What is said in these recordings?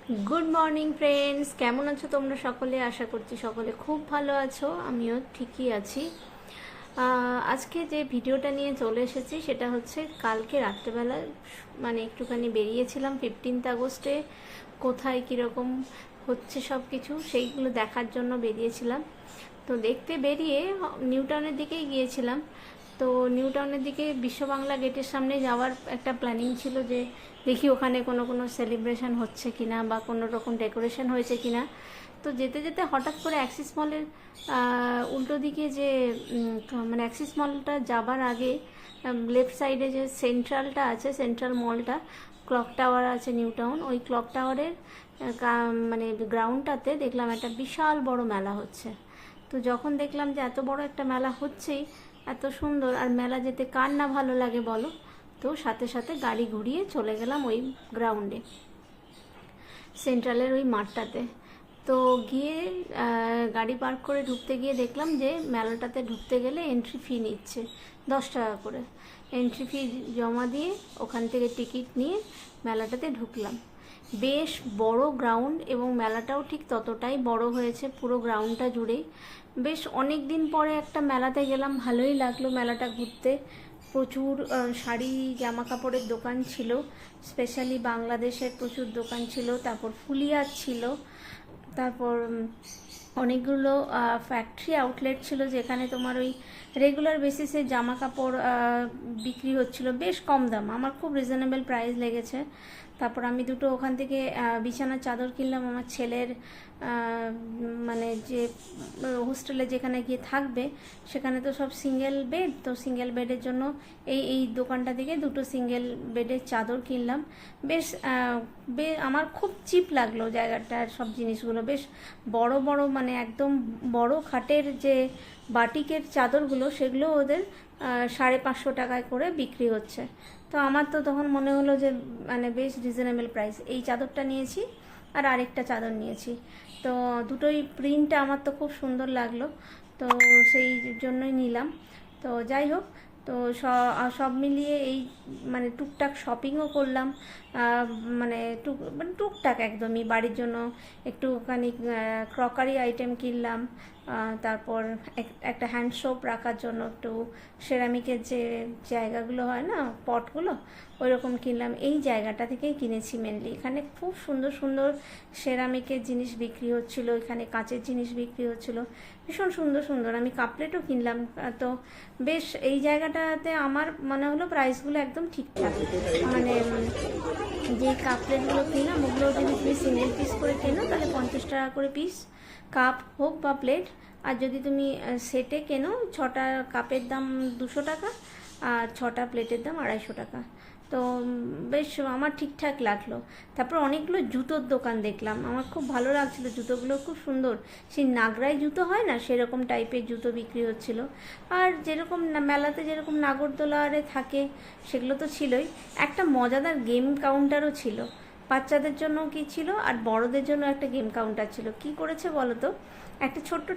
Good morning friends, কেমন আছো তোমরা সকলে? আশা করছি সকলে খুব ভালো আছো, আমিও ঠিকই আছি। আজকে যে ভিডিওটা নিয়ে চলে এসেছি সেটা হচ্ছে কালকে রাত্রেবেলা মানে একটুখানি বেরিয়েছিলাম 15 আগস্টে কোথায় কীরকম হচ্ছে সব কিছু সেইগুলো দেখার জন্য বেরিয়েছিলাম। তো দেখতে বেরিয়ে নিউ টাউনের দিকেই গিয়েছিলাম। তো নিউ টাউনের দিকে বিশ্ব বাংলা গেটের সামনে যাওয়ার একটা প্ল্যানিং ছিল যে দেখি ওখানে কোনো সেলিব্রেশন হচ্ছে কিনা বা কোনো রকম ডেকোরেশন হয়েছে কিনা। তো যেতে যেতে হঠাৎ করে অ্যাক্সিস মলের উল্টো দিকে যে মানে অ্যাক্সিস মলটা যাবার আগে লেফট সাইডে যে সেন্ট্রালটা আছে, সেন্ট্রাল মলটা, ক্লক টাওয়ার আছে নিউ টাউন, ওই ক্লক টাওয়ারের মানে গ্রাউন্ডটাতে দেখলাম একটা বিশাল বড় মেলা হচ্ছে। তো যখন দেখলাম যে এত বড় একটা মেলা হচ্ছেই, এত সুন্দর, আর মেলা যেতে কার না ভালো লাগে বলো, তো সাথে সাথে গাড়ি ঘুরিয়ে চলে গেলাম ওই গ্রাউন্ডে, সেন্ট্রালের ওই মাঠটাতে। তো গিয়ে গাড়ি পার্ক করে ঢুকতে গিয়ে দেখলাম যে মেলাটাতে ঢুকতে গেলে এন্ট্রি ফি নিচ্ছে 10 টাকা করে। এন্ট্রি ফি জমা দিয়ে ওখান থেকে টিকিট নিয়ে মেলাটাতে ঢুকলাম। বেশ বড় গ্রাউন্ড এবং মেলাটাও ঠিক ততটাই বড় হয়েছে পুরো গ্রাউন্ডটা জুড়েই। বেশ অনেক দিন পরে একটা মেলাতে গেলাম, ভালোই লাগলো মেলাটা ঘুরতে। প্রচুর শাড়ি জামা কাপড়ের দোকান ছিল, স্পেশালি বাংলাদেশের প্রচুর দোকান ছিল, তারপর ফুলিয়ার ছিল, তারপর অনেকগুলো ফ্যাক্টরি আউটলেট ছিল যেখানে তোমার ওই রেগুলার বেসিসে জামা কাপড় বিক্রি হচ্ছিল বেশ কম দাম, আমার খুব রিজনেবল প্রাইস লেগেছে। তারপর আমি দুটো ওখান থেকে বিছানার চাদর কিনলাম আমার ছেলের, মানে যে হোস্টেলে যেখানে গিয়ে থাকবে সেখানে তো সব সিঙ্গেল বেড, তো সিঙ্গেল বেডের জন্য এই দোকানটা থেকে দুটো সিঙ্গেল বেডের চাদর কিনলাম। বেশ আমার খুব চিপ লাগলো জায়গাটার সব জিনিসগুলো, বেশ বড় বড়, মানে একদম বড় খাটের যে বাটিকের চাদরগুলো সেগুলো ওদের 550 টাকায় করে বিক্রি হচ্ছে। তো আমার তো তখন মনে হলো যে মানে বেশ রিজনেবল প্রাইস। এই চাদরটা নিয়েছি আর আরেকটা চাদর নিয়েছি, তো দুটোই প্রিন্টটা আমার তো খুব সুন্দর লাগলো, তো সেই জন্যই নিলাম। তো যাই হোক, তো সব মিলিয়ে এই মানে টুকটাক শপিংও করলাম, মানে টুকটাক একদমই বাড়ির জন্য একটুখানি ক্রকারি আইটেম কিনলাম, তারপর একটা হ্যান্ড সোপ রাখার জন্য একটু সেরামিকের যে জায়গাগুলো হয় না, পটগুলো, ওই রকম কিনলাম। এই জায়গাটা থেকেই কিনেছি মেনলি। এখানে খুব সুন্দর সুন্দর সেরামিকের জিনিস বিক্রি হচ্ছিল, এখানে কাঁচের জিনিস বিক্রি হচ্ছিল, ভীষণ সুন্দর সুন্দর। আমি কাপপ্লেটও কিনলাম। তো বেশ এই জায়গাটাতে আমার মনে হলো প্রাইসগুলো একদম ঠিকঠাক, মানে যে কাপপ্লেটগুলো কিনলাম ওগুলো যদি তুমি সিঙ্গেল পিস করে কেনো তাহলে 50 টাকা করে পিস, কাপ হোক বা প্লেট। আর যদি তুমি সেটে কেনো 6টা কাপের দাম 200 টাকা আর 6টা প্লেটের দাম 250 টাকা। তো বেশ আমার ঠিকঠাক লাগলো। তারপর অনেকগুলো জুতোর দোকান দেখলাম, আমার খুব ভালো লাগছিল, জুতোগুলো খুব সুন্দর, সেই নাগরাই জুতো হয় না সেরকম টাইপের জুতো বিক্রি হচ্ছিল। আর যেরকম মেলাতে যেরকম নাগরদোলারে থাকে সেগুলো তো ছিলই, একটা মজাদার গেম কাউন্টারও ছিল, বাচ্চাদের জন্য কি ছিল আর বড়দের জন্য একটা গেম কাউন্টার ছিল। কি করেছে বলো তো, একটা ছোট্ট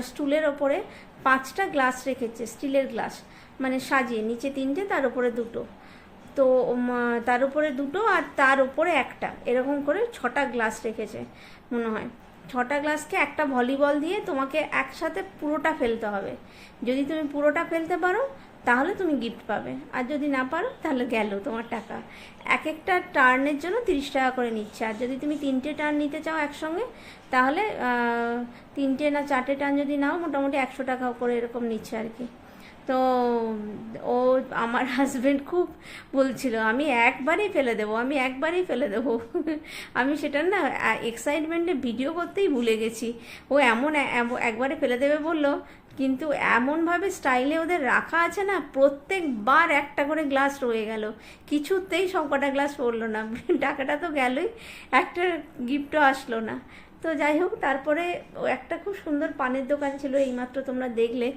স্টুলের ওপরে 5টা গ্লাস রেখেছে, স্টিলের গ্লাস, মানে সাজিয়ে, নিচে 3টে তার উপরে 2টো, তো তার উপরে 2টো আর তার উপরে একটা, এরকম করে 6টা গ্লাস রেখেছে মনে হয়। 6টা গ্লাসকে একটা ভলিবল দিয়ে তোমাকে একসাথে পুরোটা ফেলতে হবে। যদি তুমি পুরোটা ফেলতে পারো তাহলে তুমি গিফট পাবে, আর যদি না পারো তাহলে গেল তোমার টাকা। এক একটা টার্নের জন্য 30 টাকা করে নিচ্ছে, আর যদি তুমি 3টে টার্ন নিতে চাও একসঙ্গে তাহলে 3টে না 4টে টার্ন যদি নাও মোটামুটি 100 টাকা করে এরকম নিচ্ছে আর কি। তো ও আমার হাজব্যান্ড খুব বলছিল আমি একবারেই ফেলে দেবো, আমি একবারেই ফেলে দেবো। আমি সেটা না এক্সাইটমেন্টে ভিডিও করতেই ভুলে গেছি। ও এমন একবারে ফেলে দেবে বললো, কিন্তু এমনভাবে স্টাইলে ওদের রাখা আছে না, প্রত্যেকবার একটা করে গ্লাস রয়ে গেল, কিছুতেই সব কটা গ্লাস পড়লো না। টাকাটা তো গেলই, একটা গিফটও আসলো না। তো যাই হোক, তারপরে ও একটা খুব সুন্দর পানের দোকান ছিল, এইমাত্র তোমরা দেখলে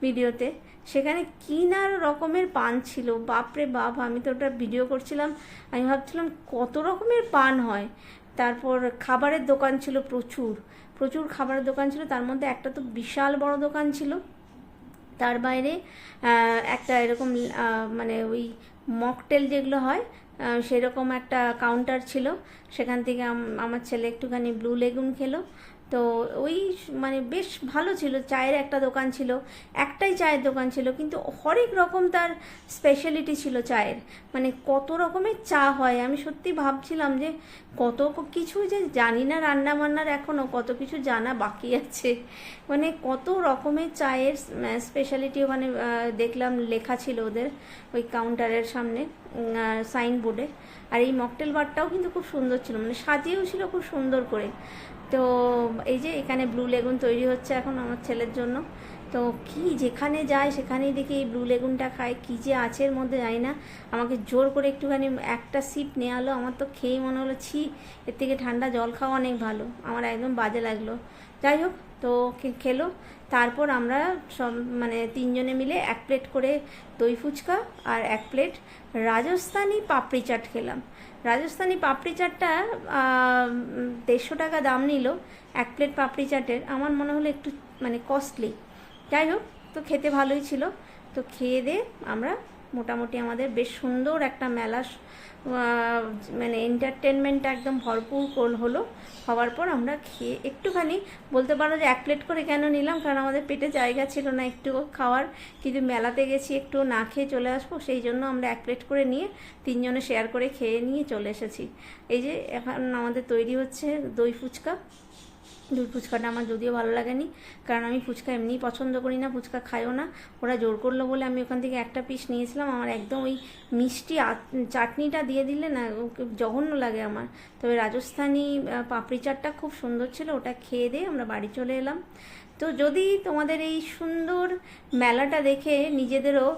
ভিডিওতে, সেখানে কি না রকমের পান ছিল, বাপরে বাপ, আমি তো ওটা ভিডিও করছিলাম, আমি ভাবছিলাম কত রকমের পান হয়। তারপর খাবারের দোকান ছিল, প্রচুর প্রচুর খাবারের দোকান ছিল, তার মধ্যে একটা তো বিশাল বড় দোকান ছিল, তার বাইরে একটা এরকম মানে ওই মকটেল যেগুলো হয় সেরকম একটা কাউন্টার ছিল, সেখান থেকে আমার ছেলে একটুখানি ব্লু লেগুন খেলো। তো ওই মানে বেশ ভালো ছিল। চায়ের একটা দোকান ছিল, একটাই চায়ের দোকান ছিল, কিন্তু হরেক রকম তার স্পেশালিটি ছিল চায়ের। মানে কত রকমের চা হয়, আমি সত্যি ভাবছিলাম যে কত কিছু যে জানি না, রান্না বান্নার এখনও কত কিছু জানা বাকি আছে। মানে কত রকমের চায়ের স্পেশালিটি ওখানে দেখলাম লেখা ছিল ওদের ওই কাউন্টারের সামনে সাইনবোর্ডে। আর এই মকটেল বারটাও কিন্তু খুব সুন্দর ছিল, মানে সাজিয়েও ছিল খুব সুন্দর করে। তো এই যে এখানে ব্লু লেগুন তৈরি হচ্ছে এখন আমার ছেলের জন্য। তো কি যেখানে যায় সেখানেই দেখি এই ব্লু লেগুনটা খায়, কী যে আছে এর মধ্যে জানি না। আমাকে জোর করে একটুখানি একটা সিপ নেওয়া হলো, আমার তো খেয়েই মনে হলো ছি, এর থেকে ঠান্ডা জল খাওয়া অনেক ভালো। আমার একদম বাজে লাগলো। যাই হোক, তো খেলো। তারপর আমরা সব মানে তিনজনে মিলে 1 প্লেট করে দই ফুচকা আর 1 প্লেট রাজস্থানি পাপড়ি চাট খেলাম। রাজস্থানি পাপড়ি চাটটা 150 টাকা দাম নিল 1 প্লেট পাপড়ি চাটের। আমার মনে হলো একটু মানে কস্টলি। যাই হোক, তো খেতে ভালোই ছিল। তো খেয়ে দিয়ে আমরা মোটামুটি আমাদের বেশ সুন্দর একটা মেলা মানে এন্টারটেনমেন্ট একদম ভরপুর হলো। হওয়ার পর আমরা খেয়ে একটুখানি বলতে পারো যে 1 প্লেট করে কেন নিলাম, কারণ আমাদের পেটে জায়গা ছিল না একটু খাওয়ার, কিন্তু মেলাতে গেছি একটু না খেয়ে চলে আসবো, সেই জন্য আমরা 1 প্লেট করে নিয়ে তিনজনে শেয়ার করে খেয়ে নিয়ে চলে এসেছি। এই যে এখন আমাদের তৈরি হচ্ছে দই ফুচকা। দই ফুচকাটা আমার যদিও ভালো লাগেনি, কারণ আমি ফুচকা এমনিই পছন্দ করি না, ফুচকা খাইও না। ওরা জোর করলো বলে আমি ওখান থেকে একটা পিস নিয়েছিলাম। আমার একদম ওই মিষ্টি চাটনিটা দিয়ে দিলে না জঘন্য লাগে আমার। তবে রাজস্থানি পাপড়ি চাটটা খুব সুন্দর ছিল, ওটা খেয়ে দিয়ে আমরা বাড়ি চলে এলাম। তো যদি তোমাদের এই সুন্দর মেলাটা দেখে নিজেদেরও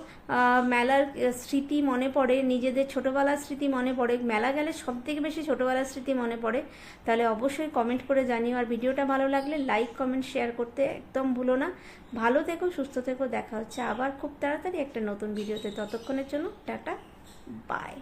মেলার স্মৃতি মনে পড়ে, নিজেদের ছোটোবেলার স্মৃতি মনে পড়ে, মেলা গেলে সব থেকে বেশি ছোটোবেলার স্মৃতি মনে পড়ে, তাহলে অবশ্যই কমেন্ট করে জানিও। আর ভিডিওটা ভালো লাগলে লাইক কমেন্ট শেয়ার করতে একদম ভুলো না। ভালো থেকো, সুস্থ থেকো, দেখা হচ্ছে আবার খুব তাড়াতাড়ি একটা নতুন ভিডিওতে। ততক্ষণের জন্য টাটা, বাই।